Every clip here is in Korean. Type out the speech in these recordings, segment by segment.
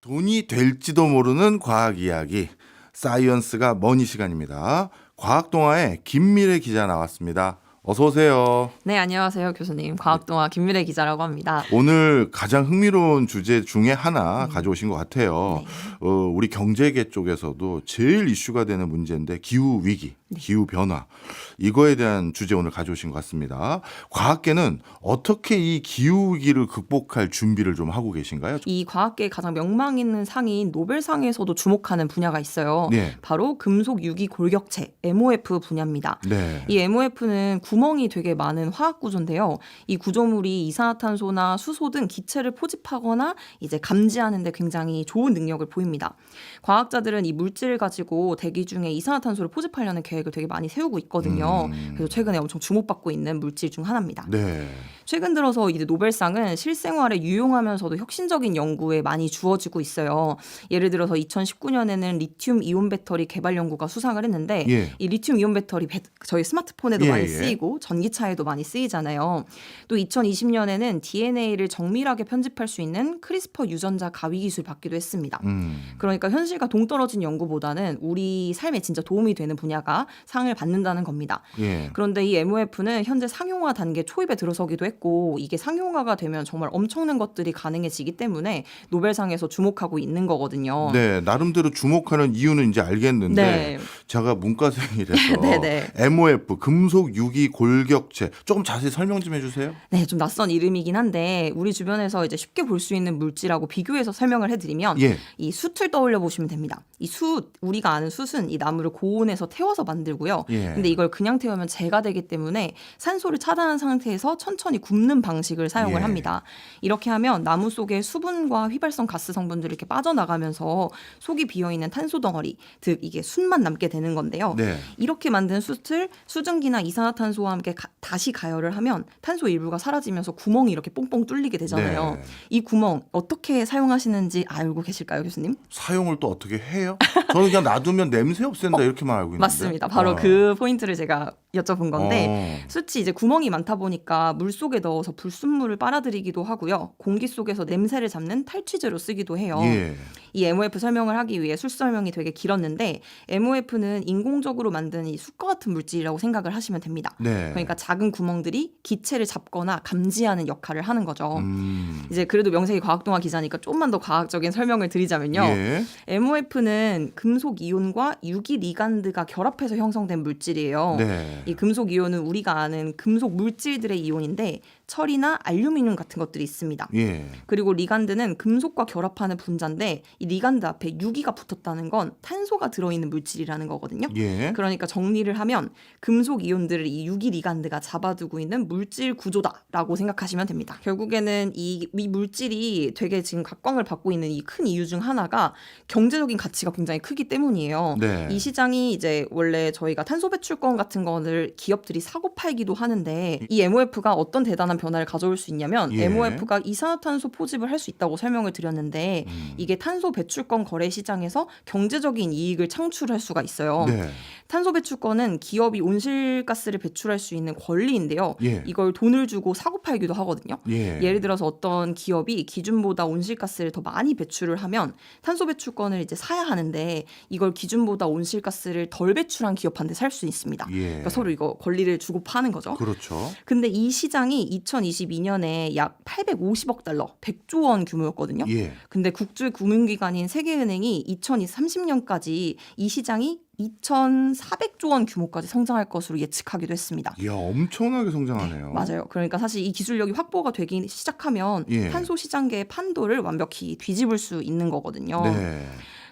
돈이 될지도 모르는 과학 이야기, 사이언스가 머니 시간입니다. 과학동화에 김미래 기자 나왔습니다. 어서 오세요. 네, 안녕하세요, 교수님. 과학동화 김미래 기자라고 합니다. 오늘 가장 흥미로운 주제 중에 하나 가져오신 것 같아요. 네. 우리 경제계 쪽에서도 제일 이슈가 되는 문제인데 기후 위기, 기후 변화 이거에 대한 주제 오늘 가져오신 것 같습니다. 과학계는 어떻게 이 기후 위기를 극복할 준비를 좀 하고 계신가요? 이 과학계의 가장 명망 있는 상인 노벨상에서도 주목하는 분야가 있어요. 네. 바로 금속 유기 골격체 MOF 분야입니다. 네. 이 MOF는 구멍이 되게 많은 화학 구조인데요. 이 구조물이 이산화탄소나 수소 등 기체를 포집하거나 이제 감지하는 데 굉장히 좋은 능력을 보입니다. 과학자들은 이 물질을 가지고 대기 중에 이산화탄소를 포집하려는 계획을 되게 많이 세우고 있거든요. 그래서 최근에 엄청 주목받고 있는 물질 중 하나입니다. 네. 최근 들어서 이제 노벨상은 실생활에 유용하면서도 혁신적인 연구에 많이 주어지고 있어요. 예를 들어서 2019년에는 리튬 이온 배터리 개발 연구가 수상을 했는데 예. 이 리튬 이온 배터리 저희 스마트폰에도 예, 많이 예. 쓰이고 전기차에도 많이 쓰이잖아요. 또 2020년에는 DNA를 정밀하게 편집할 수 있는 크리스퍼 유전자 가위 기술 받기도 했습니다. 그러니까 현실과 동떨어진 연구보다는 우리 삶에 진짜 도움이 되는 분야가 상을 받는다는 겁니다. 예. 그런데 이 MOF는 현재 상용화 단계 초입에 들어서기도 했고 이게 상용화가 되면 정말 엄청난 것들이 가능해지기 때문에 노벨상에서 주목하고 있는 거거든요. 네, 나름대로 주목하는 이유는 이제 알겠는데 네. 제가 문과생이라서 네네. MOF 금속 유기 골격체 조금 자세히 설명 좀 해주세요. 네, 좀 낯선 이름이긴 한데 우리 주변에서 이제 쉽게 볼 수 있는 물질하고 비교해서 설명을 해드리면 예. 이 숯을 떠올려 보시면 됩니다. 이 숯, 우리가 아는 숯은 이 나무를 고온에서 태워서 만들고요. 예. 근데 이걸 그냥 태우면 재가 되기 때문에 산소를 차단한 상태에서 천천히 굽는 방식을 사용을 예. 합니다. 이렇게 하면 나무 속에 수분과 휘발성 가스 성분들이 이렇게 빠져나가면서 속이 비어있는 탄소 덩어리, 즉 이게 숯만 남게 되는 건데요. 네. 이렇게 만든 숯을 수증기나 이산화탄소와 함께 다시 가열을 하면 탄소 일부가 사라지면서 구멍이 이렇게 뽕뽕 뚫리게 되잖아요. 네. 이 구멍 어떻게 사용하시는지 알고 계실까요, 교수님? 사용을 또 어떻게 해요? 저는 그냥 놔두면 냄새 없앤다 이렇게만 알고 있는데. 맞습니다. 바로 그 포인트를 제가 여쭤본 건데 어. 숯이 이제 구멍이 많다 보니까 물 속에 넣어서 불순물을 빨아들이기도 하고요. 공기 속에서 냄새를 잡는 탈취제로 쓰기도 해요. 예. 이 MOF 설명을 하기 위해 술 설명이 되게 길었는데 MOF는 인공적으로 만든 이 숯과 같은 물질이라고 생각을 하시면 됩니다. 네. 그러니까 작은 구멍들이 기체를 잡거나 감지하는 역할을 하는 거죠. 음. 이제 그래도 명색이 과학동화 기자니까 좀만 더 과학적인 설명을 드리자면요. 예. MOF는 금속 이온과 유기 리간드가 결합해서 형성된 물질이에요. 네. 이 금속 이온은 우리가 아는 금속 물질들의 이온인데 철이나 알루미늄 같은 것들이 있습니다. 예. 그리고 리간드는 금속과 결합하는 분자인데 이 리간드 앞에 유기가 붙었다는 건 탄소가 들어있는 물질이라는 거거든요. 예. 그러니까 정리를 하면 금속 이온들을 이 유기 리간드가 잡아두고 있는 물질 구조다라고 생각하시면 됩니다. 결국에는 이 물질이 되게 지금 각광을 받고 있는 이 큰 이유 중 하나가 경제적인 가치가 굉장히 크기 때문이에요. 네. 이 시장이 이제 원래 저희가 탄소 배출권 같은 거를 기업들이 사고 팔기도 하는데 이 MOF가 어떤 대단한 변화를 가져올 수 있냐면 예. MOF가 이산화탄소 포집을 할 수 있다고 설명을 드렸는데 이게 탄소 배출권 거래 시장에서 경제적인 이익을 창출할 수가 있어요. 네. 탄소 배출권은 기업이 온실가스를 배출할 수 있는 권리인데요. 예. 이걸 돈을 주고 사고 팔기도 하거든요. 예. 예를 들어서 어떤 기업이 기준보다 온실가스를 더 많이 배출을 하면 탄소 배출권을 이제 사야 하는데 이걸 기준보다 온실가스를 덜 배출한 기업한테 살 수 있습니다. 예. 그러니까 서로 이거 권리를 주고 파는 거죠. 그렇죠. 근데 이 시장이 2022년에 약 850억 달러, 100조 원 규모였거든요. 예. 근데 국제 금융기관인 세계은행이 2030년까지 이 시장이 2,400조 원 규모까지 성장할 것으로 예측하기도 했습니다. 이야, 엄청나게 성장하네요. 맞아요. 그러니까 사실 이 기술력이 확보가 되기 시작하면 예. 탄소 시장계의 판도를 완벽히 뒤집을 수 있는 거거든요. 네.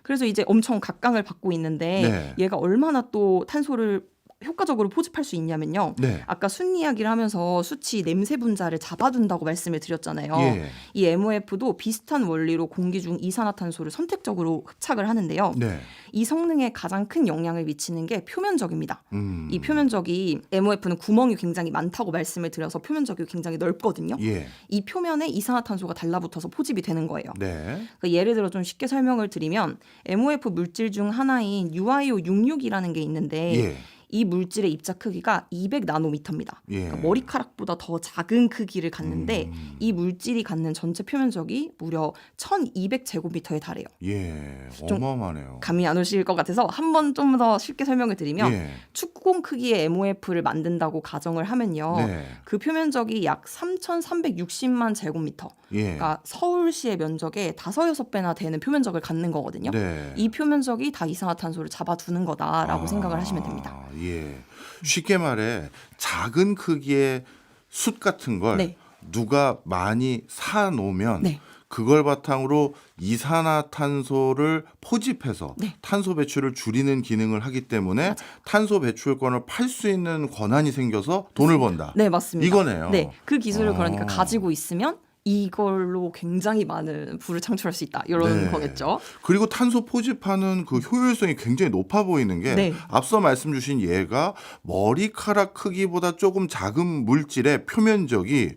그래서 이제 엄청 각광을 받고 있는데 네. 얘가 얼마나 또 탄소를 효과적으로 포집할 수 있냐면요. 네. 아까 숯 이야기를 하면서 숯이 냄새 분자를 잡아둔다고 말씀을 드렸잖아요. 예. 이 MOF도 비슷한 원리로 공기 중 이산화탄소를 선택적으로 흡착을 하는데요. 네. 이 성능에 가장 큰 영향을 미치는 게 표면적입니다. 음. 이 표면적이 MOF는 구멍이 굉장히 많다고 말씀을 드려서 표면적이 굉장히 넓거든요. 예. 이 표면에 이산화탄소가 달라붙어서 포집이 되는 거예요. 네. 그러니까 예를 들어 좀 쉽게 설명을 드리면 MOF 물질 중 하나인 UiO66이라는 게 있는데 예. 이 물질의 입자 크기가 200나노미터입니다. 예. 그러니까 머리카락보다 더 작은 크기를 갖는데 이 물질이 갖는 전체 표면적이 무려 1200제곱미터에 달해요. 예. 좀 어마어마하네요. 감이 안 오실 것 같아서 한번 좀 더 쉽게 설명을 드리면 예. 축구공 크기의 MOF를 만든다고 가정을 하면요. 네. 그 표면적이 약 3,360만 제곱미터. 예. 그러니까 서울시의 면적의 5~6배나 되는 표면적을 갖는 거거든요. 네. 이 표면적이 다 이산화탄소를 잡아두는 거다라고 생각을 하시면 됩니다. 예. 쉽게 말해 작은 크기의 숯 같은 걸 네. 누가 많이 사 놓으면 네. 그걸 바탕으로 이산화탄소를 포집해서 네. 탄소 배출을 줄이는 기능을 하기 때문에 탄소 배출권을 팔 수 있는 권한이 생겨서 돈을 번다. 네, 맞습니다. 이거네요. 네, 그 기술을 그러니까 아. 가지고 있으면 이걸로 굉장히 많은 불을 창출할 수 있다. 이런 네. 거겠죠. 그리고 탄소 포집하는 그 효율성이 굉장히 높아 보이는 게 네. 앞서 말씀 주신 얘가 머리카락 크기보다 조금 작은 물질의 표면적이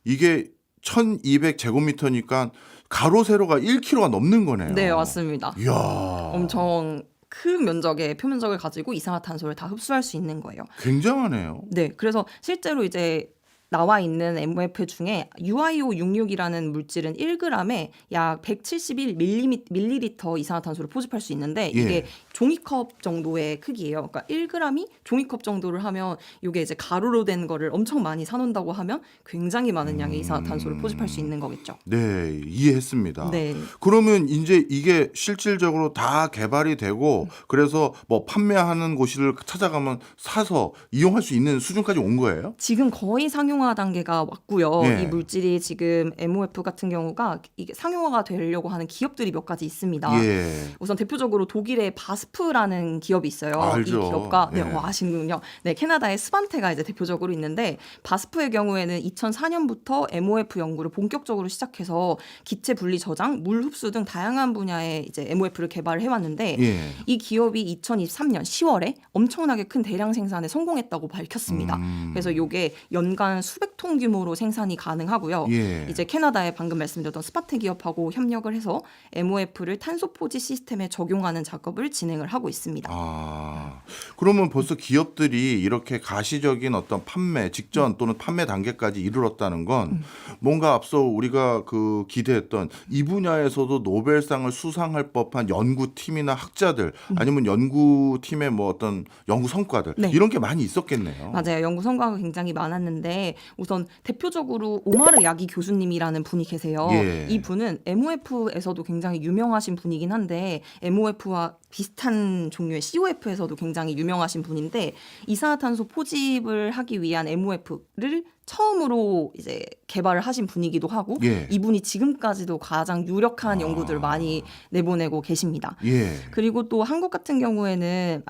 이게 1200제곱미터니까 가로 세로가 1km가 넘는 거네요. 네, 맞습니다. 이야. 엄청 큰 면적의 표면적을 가지고 이산화탄소를 다 흡수할 수 있는 거예요. 굉장하네요. 네, 그래서 실제로 이제 나와 있는 MOF 중에 UiO66이라는 물질은 1g에 약 171ml 이산화탄소를 포집할 수 있는데 이게 예. 종이컵 정도의 크기예요. 그러니까 1g이 종이컵 정도를 하면 이게 이제 가루로 된 거를 엄청 많이 사놓는다고 하면 굉장히 많은 양의 이산화탄소를 포집할 수 있는 거겠죠. 네, 이해했습니다. 네. 그러면 이제 이게 실질적으로 다 개발이 되고 그래서 뭐 판매하는 곳을 찾아가면 사서 이용할 수 있는 수준까지 온 거예요? 지금 거의 상용화 단계가 왔고요. 예. 이 물질이 지금 MOF 같은 경우가 이게 상용화가 되려고 하는 기업들이 몇 가지 있습니다. 예. 우선 대표적으로 독일의 바스프라는 기업이 있어요. 알죠. 이 기업과 네, 예. 아시는군요. 네, 캐나다의 스반테가 이제 대표적으로 있는데 바스프의 경우에는 2004년부터 MOF 연구를 본격적으로 시작해서 기체 분리 저장, 물 흡수 등 다양한 분야의 이제 MOF를 개발을 해왔는데 예. 이 기업이 2023년 10월에 엄청나게 큰 대량 생산에 성공했다고 밝혔습니다. 그래서 이게 연간 수백 톤 규모로 생산이 가능하고요. 예. 이제 캐나다의 방금 말씀드렸던 스파테 기업하고 협력을 해서 MOF를 탄소 포지 시스템에 적용하는 작업을 진행을 하고 있습니다. 아, 그러면 벌써 기업들이 이렇게 가시적인 어떤 판매 직전 또는 판매 단계까지 이르렀다는 건 뭔가 앞서 우리가 그 기대했던 이 분야에서도 노벨상을 수상할 법한 연구팀이나 학자들 아니면 연구팀의 뭐 어떤 연구 성과들 네. 이런 게 많이 있었겠네요. 맞아요. 연구 성과가 굉장히 많았는데 우선 대표적으로 오마르 야기 교수님이라는 분이 계세요. 예. 이 분은 MOF에서도 굉장히 유명하신 분이긴 한데 MOF와 비슷한 종류의 COF에서도 굉장히 유명하신 분인데 이산화탄소 포집을 하기 위한 MOF를 처음으로 이제 개발을 하신 분이기도 하고 예. 이분이 지금까지도 가장 유력한 연구들을 많이 내보내고 계십니다. 예. 그리고 또 한국 같은 경우에는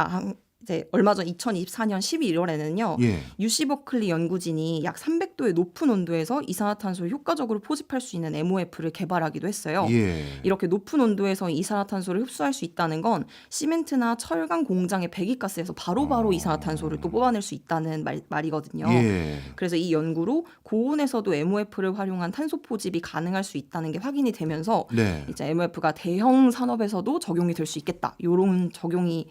이제 얼마 전 2024년 11월에는요. 예. UC 버클리 연구진이 약 300도의 높은 온도에서 이산화탄소를 효과적으로 포집할 수 있는 MOF를 개발하기도 했어요. 예. 이렇게 높은 온도에서 이산화탄소를 흡수할 수 있다는 건 시멘트나 철강 공장의 배기가스에서 바로바로 이산화탄소를 또 뽑아낼 수 있다는 말이거든요. 예. 그래서 이 연구로 고온에서도 MOF를 활용한 탄소 포집이 가능할 수 있다는 게 확인이 되면서 네. 이제 MOF가 대형 산업에서도 적용이 될 수 있겠다. 이런 적용이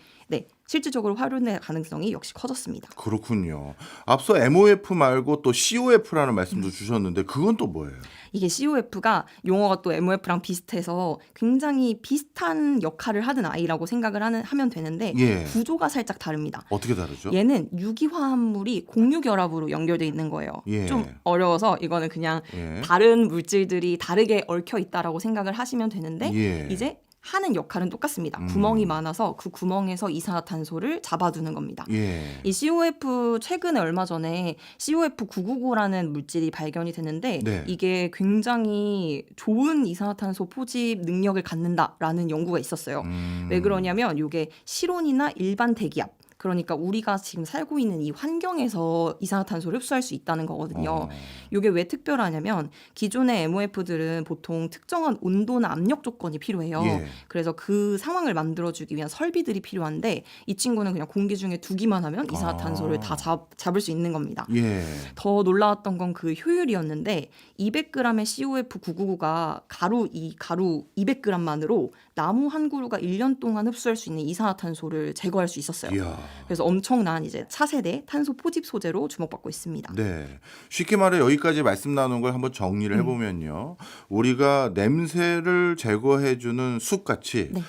실질적으로 활용될 가능성이 역시 커졌습니다. 그렇군요. 앞서 MOF 말고 또 COF라는 말씀도 주셨는데 그건 또 뭐예요? 이게 COF가 용어가 또 MOF랑 비슷해서 굉장히 비슷한 역할을 하는 아이라고 생각을 하면 되는데 예. 구조가 살짝 다릅니다. 어떻게 다르죠? 얘는 유기화합물이 공유결합으로 연결돼 있는 거예요. 예. 좀 어려워서 이거는 그냥 예. 다른 물질들이 다르게 얽혀 있다라고 생각을 하시면 되는데 예. 이제 하는 역할은 똑같습니다. 구멍이 많아서 그 구멍에서 이산화탄소를 잡아두는 겁니다. 예. 이 COF 최근에 얼마 전에 COF999라는 물질이 발견이 됐는데 네. 이게 굉장히 좋은 이산화탄소 포집 능력을 갖는다라는 연구가 있었어요. 왜 그러냐면 이게 실온이나 일반 대기압 그러니까 우리가 지금 살고 있는 이 환경에서 이산화탄소를 흡수할 수 있다는 거거든요. 이게 왜 특별하냐면 기존의 MOF들은 보통 특정한 온도나 압력 조건이 필요해요. 예. 그래서 그 상황을 만들어주기 위한 설비들이 필요한데 이 친구는 그냥 공기 중에 두기만 하면 이산화탄소를 다 잡을 수 있는 겁니다. 예. 더 놀라웠던 건 그 효율이었는데 200g의 COF999가 가루 200g만으로 나무 한 그루가 1년 동안 흡수할 수 있는 이산화탄소를 제거할 수 있었어요. 이야. 그래서 엄청난 이제 차세대 탄소 포집 소재로 주목받고 있습니다. 네. 쉽게 말해 여기까지 말씀 나눈 걸 한번 정리를 해보면요. 우리가 냄새를 제거해주는 숯같이 네.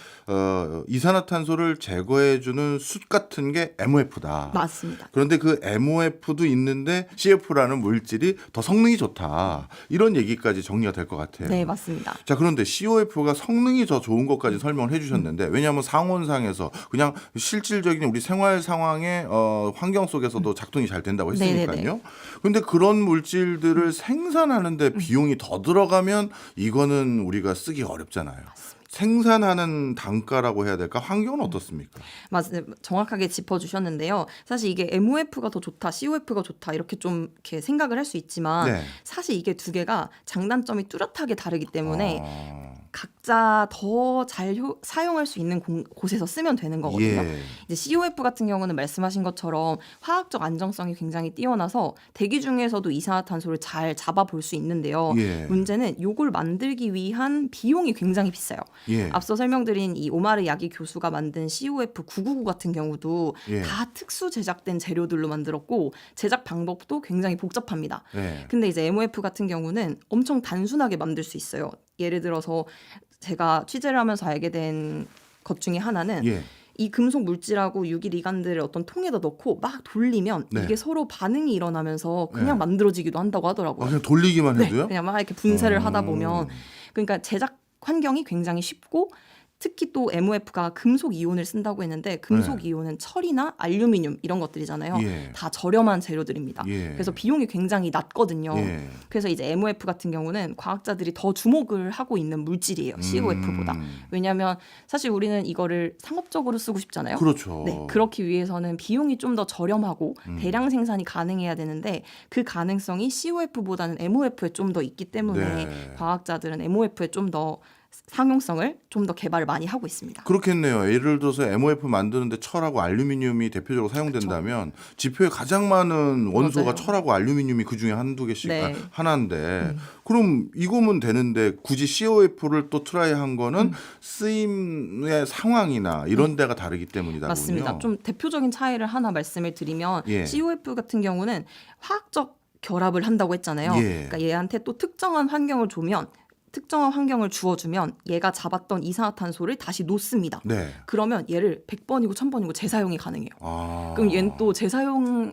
이산화탄소를 제거해주는 숯 같은 게 MOF다. 맞습니다. 그런데 그 MOF도 있는데 CF라는 물질이 더 성능이 좋다. 이런 얘기까지 정리가 될 것 같아요. 네, 맞습니다. 자, 그런데 COF가 성능이 더 좋은 것까지 설명을 해주셨는데 왜냐하면 상온상에서 그냥 실질적인 우리 생활 상황의 환경 속에서도 작동이 잘 된다고 했으니까요. 그런데 그런 물질들을 생산하는데 비용이 더 들어가면 이거는 우리가 쓰기 어렵잖아요. 생산하는 단가라고 해야 될까? 환경은 어떻습니까? 맞아요. 정확하게 짚어주셨는데요. 사실 이게 MOF가 더 좋다, COF가 좋다 이렇게 좀 이렇게 생각을 할 수 있지만 네. 사실 이게 두 개가 장단점이 뚜렷하게 다르기 때문에 아, 각자 더 잘 사용할 수 있는 곳에서 쓰면 되는 거거든요. 예. 이제 COF 같은 경우는 말씀하신 것처럼 화학적 안정성이 굉장히 뛰어나서 대기 중에서도 이산화탄소를 잘 잡아볼 수 있는데요. 예. 문제는 이걸 만들기 위한 비용이 굉장히 비싸요. 예. 앞서 설명드린 이 오마르 야기 교수가 만든 COF 999 같은 경우도 예. 다 특수 제작된 재료들로 만들었고 제작 방법도 굉장히 복잡합니다. 예. 근데 이제 MOF 같은 경우는 엄청 단순하게 만들 수 있어요. 예를 들어서 제가 취재를 하면서 알게 된 것 중에 하나는 예. 이 금속 물질하고 유기리간들을 어떤 통에다 넣고 막 돌리면 네. 이게 서로 반응이 일어나면서 그냥 네. 만들어지기도 한다고 하더라고요. 그냥 돌리기만 네, 해도요? 그냥 막 이렇게 분쇄를 하다 보면 그러니까 제작 환경이 굉장히 쉽고 특히 또 MOF가 금속 이온을 쓴다고 했는데 금속 네. 이온은 철이나 알루미늄 이런 것들이잖아요. 예. 다 저렴한 재료들입니다. 예. 그래서 비용이 굉장히 낮거든요. 예. 그래서 이제 MOF 같은 경우는 과학자들이 더 주목을 하고 있는 물질이에요. COF보다. 왜냐하면 사실 우리는 이거를 상업적으로 쓰고 싶잖아요. 그렇죠. 네, 그렇기 위해서는 비용이 좀 더 저렴하고 대량 생산이 가능해야 되는데 그 가능성이 COF보다는 MOF에 좀 더 있기 때문에 네. 과학자들은 MOF에 좀 더 상용성을 좀 더 개발을 많이 하고 있습니다. 그렇겠네요. 예를 들어서 MOF 만드는데 철하고 알루미늄이 대표적으로 사용된다면 지표에 가장 많은 원소가 맞아요. 철하고 알루미늄이 그중에 한두 개씩 네. 하나인데 그럼 이거면 되는데 굳이 COF를 또 트라이한 거는 쓰임의 상황이나 이런 데가 다르기 때문이다. 맞습니다. 좀 대표적인 차이를 하나 말씀을 드리면 예. COF 같은 경우는 화학적 결합을 한다고 했잖아요. 예. 그러니까 얘한테 또 특정한 환경을 주어주면 얘가 잡았던 이산화탄소를 다시 놓습니다. 네. 그러면 얘를 100번이고 1000번이고 재사용이 가능해요. 아. 그럼 얘는 또 재사용의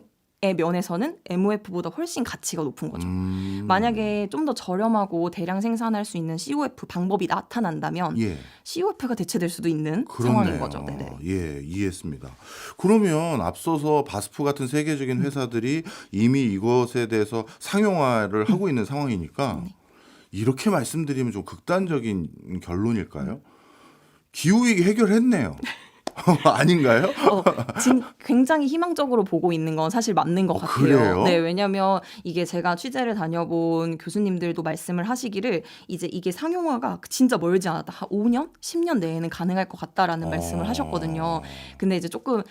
면에서는 MOF보다 훨씬 가치가 높은 거죠. 만약에 좀 더 저렴하고 대량 생산할 수 있는 COF 방법이 나타난다면 예. COF가 대체될 수도 있는 그렇네요. 상황인 거죠. 네네. 예, 이해했습니다. 그러면 앞서서 바스프 같은 세계적인 회사들이 이미 이것에 대해서 상용화를 하고 있는 상황이니까 이렇게 말씀드리면 좀 극단적인 결론일까요? 기후위기 해결했네요. 아닌가요? 지금 굉장히 희망적으로 보고 있는 건 사실 맞는 것 같아요. 그래요? 네, 왜냐하면 이게 제가 취재를 다녀본 교수님들도 말씀을 하시기를 이제 이게 상용화가 진짜 멀지 않았다. 한 5년, 10년 내에는 가능할 것 같다라는 말씀을 하셨거든요. 근데 이제 조금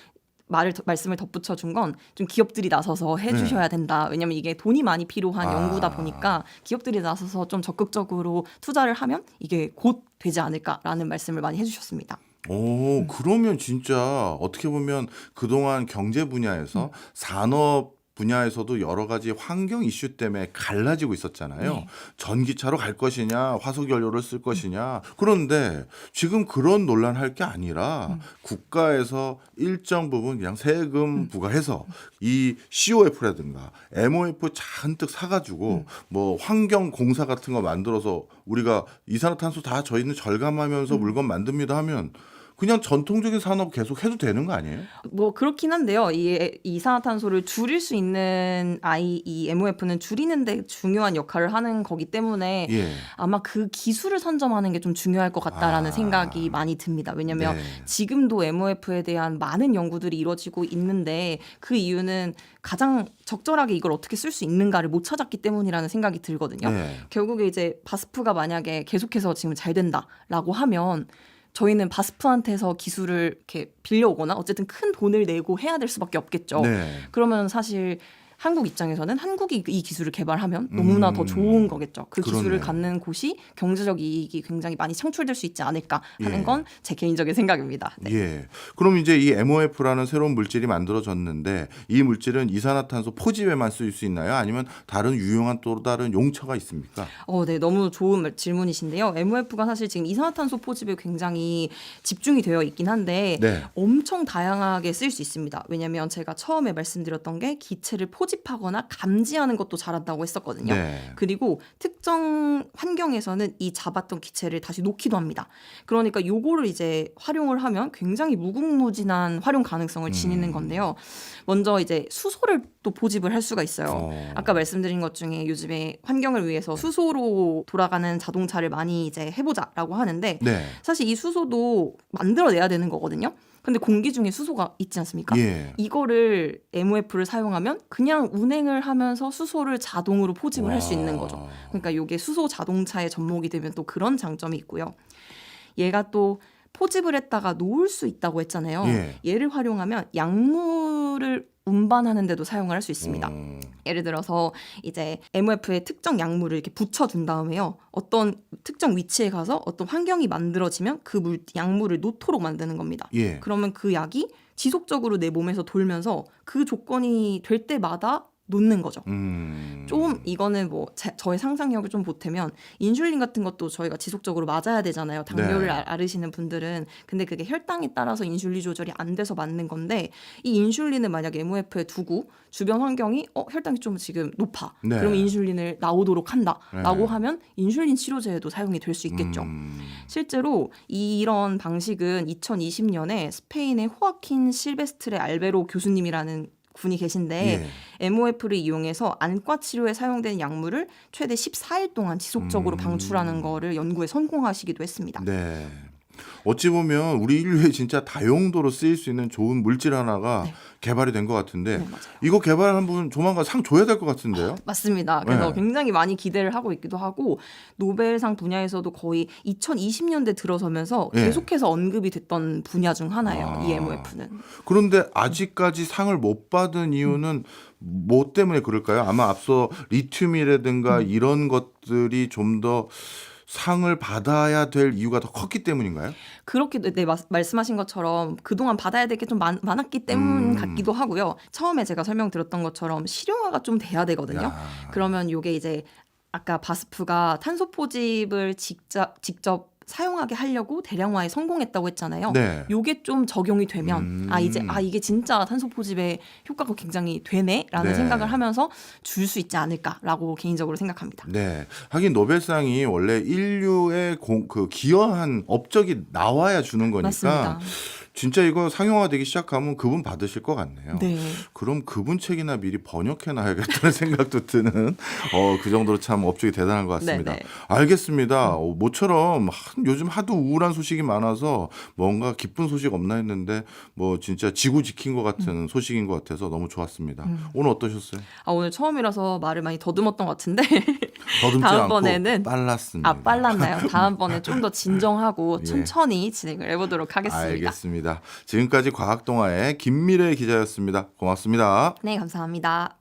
말씀을 덧붙여 준 건 좀 기업들이 나서서 해주셔야 된다. 왜냐하면 이게 돈이 많이 필요한 연구다 보니까 기업들이 나서서 좀 적극적으로 투자를 하면 이게 곧 되지 않을까라는 말씀을 많이 해주셨습니다. 오, 그러면 진짜 어떻게 보면 그동안 경제 분야에서 산업 분야에서도 여러 가지 환경 이슈 때문에 갈라지고 있었잖아요. 네. 전기차로 갈 것이냐, 화석연료를 쓸 것이냐. 그런데 지금 그런 논란할 게 아니라 국가에서 일정 부분 그냥 세금 부과해서 이 COF라든가 MOF 잔뜩 사가지고 뭐 환경공사 같은 거 만들어서 우리가 이산화탄소 다 저희는 절감하면서 물건 만듭니다 하면 그냥 전통적인 산업 계속 해도 되는 거 아니에요? 뭐 그렇긴 한데요. 이 이산화탄소를 줄일 수 있는 이 MOF는 줄이는데 중요한 역할을 하는 거기 때문에 예. 아마 그 기술을 선점하는 게 좀 중요할 것 같다라는 생각이 많이 듭니다. 왜냐하면 네. 지금도 MOF에 대한 많은 연구들이 이루어지고 있는데 그 이유는 가장 적절하게 이걸 어떻게 쓸 수 있는가를 못 찾았기 때문이라는 생각이 들거든요. 네. 결국에 이제 바스프가 만약에 계속해서 지금 잘 된다라고 하면 저희는 바스프한테서 기술을 이렇게 빌려오거나 어쨌든 큰 돈을 내고 해야 될 수밖에 없겠죠. 네. 그러면 사실 한국 입장에서는 한국이 이 기술을 개발하면 너무나 더 좋은 거겠죠. 그 기술을 그러네요. 갖는 곳이 경제적 이익이 굉장히 많이 창출될 수 있지 않을까 하는 예. 건 제 개인적인 생각입니다. 네. 예. 그럼 이제 이 MOF라는 새로운 물질이 만들어졌는데 이 물질은 이산화탄소 포집에만 쓰일 수 있나요? 아니면 다른 유용한 또 다른 용처가 있습니까? 네, 너무 좋은 질문이신데요. MOF가 사실 지금 이산화탄소 포집에 굉장히 집중이 되어 있긴 한데 네. 엄청 다양하게 쓰일 수 있습니다. 왜냐하면 제가 처음에 말씀드렸던 게 기체를 포집하거나 감지하는 것도 잘한다고 했었거든요. 네. 그리고 특정 환경에서는 이 잡았던 기체를 다시 놓기도 합니다. 그러니까 요거를 이제 활용을 하면 굉장히 무궁무진한 활용 가능성을 지니는 건데요. 먼저 이제 수소를 또 포집을 할 수가 있어요. 아까 말씀드린 것 중에 요즘에 환경을 위해서 수소로 돌아가는 자동차를 많이 이제 해보자라고 하는데 네. 사실 이 수소도 만들어내야 되는 거거든요. 근데 공기 중에 수소가 있지 않습니까? 예. 이거를 MOF를 사용하면 그냥 운행을 하면서 수소를 자동으로 포집을 할 수 있는 거죠. 그러니까 이게 수소 자동차에 접목이 되면 또 그런 장점이 있고요. 얘가 또 포집을 했다가 놓을 수 있다고 했잖아요. 예. 얘를 활용하면 약물을 운반하는 데도 사용을 할 수 있습니다. 예를 들어서 이제 MOF에 특정 약물을 이렇게 붙여둔 다음에요. 어떤 특정 위치에 가서 어떤 환경이 만들어지면 그 약물을 놓도록 만드는 겁니다. 예. 그러면 그 약이 지속적으로 내 몸에서 돌면서 그 조건이 될 때마다 놓는 거죠. 좀 이거는 뭐 저의 상상력을 좀 보태면 인슐린 같은 것도 저희가 지속적으로 맞아야 되잖아요. 당뇨를 네. 앓으시는 분들은. 근데 그게 혈당에 따라서 인슐린 조절이 안 돼서 맞는 건데 이 인슐린을 만약 MOF에 두고 주변 환경이 혈당이 좀 지금 높아. 네. 그럼 인슐린을 나오도록 한다라고 네. 하면 인슐린 치료제에도 사용이 될 수 있겠죠. 실제로 이런 방식은 2020년에 스페인의 호아킨 실베스트레 알베로 교수님이라는 분이 계신데 MOF를 이용해서 안과 치료에 사용되는 약물을 최대 14일 동안 지속적으로 방출하는 거를 연구에 성공하시기도 했습니다. 네. 어찌 보면 우리 인류에 진짜 다용도로 쓰일 수 있는 좋은 물질 하나가 네. 개발이 된 것 같은데 네, 맞아요. 이거 개발한 분 조만간 상 줘야 될 것 같은데요? 맞습니다. 그래서 네. 굉장히 많이 기대를 하고 있기도 하고 노벨상 분야에서도 거의 2020년대 들어서면서 네. 계속해서 언급이 됐던 분야 중 하나예요. 이 MOF는. 그런데 아직까지 상을 못 받은 이유는 뭐 때문에 그럴까요? 아마 앞서 리튬이라든가 이런 것들이 좀 더 상을 받아야 될 이유가 더 컸기 때문인가요? 그렇게 말씀하신 것처럼 그동안 받아야 될 게 좀 많았기 때문 같기도 하고요. 처음에 제가 설명드렸던 것처럼 실용화가 좀 돼야 되거든요. 야. 그러면 요게 이제 아까 바스프가 탄소 포집을 직접 사용하게 하려고 대량화에 성공했다고 했잖아요. 네. 요게 좀 적용이 되면 이게 진짜 탄소 포집에 효과가 굉장히 되네라는 네. 생각을 하면서 줄 수 있지 않을까라고 개인적으로 생각합니다. 네. 하긴 노벨상이 원래 인류의 기여한 업적이 나와야 주는 거니까 맞습니다. 진짜 이거 상용화되기 시작하면 그분 받으실 것 같네요. 네. 그럼 그분 책이나 미리 번역해 놔야겠다는 생각도 드는 그 정도로 참 업적이 대단한 것 같습니다. 네네. 알겠습니다. 모처럼 요즘 하도 우울한 소식이 많아서 뭔가 기쁜 소식 없나 했는데 뭐 진짜 지구 지킨 것 같은 소식인 것 같아서 너무 좋았습니다. 오늘 어떠셨어요? 오늘 처음이라서 말을 많이 더듬었던 것 같은데 더듬지 다음번에는 않고 빨랐습니다. 빨랐나요? 다음번에 좀 더 진정하고 예. 천천히 진행을 해보도록 하겠습니다. 알겠습니다. 지금까지 과학동화의 김미래 기자였습니다. 고맙습니다. 네, 감사합니다.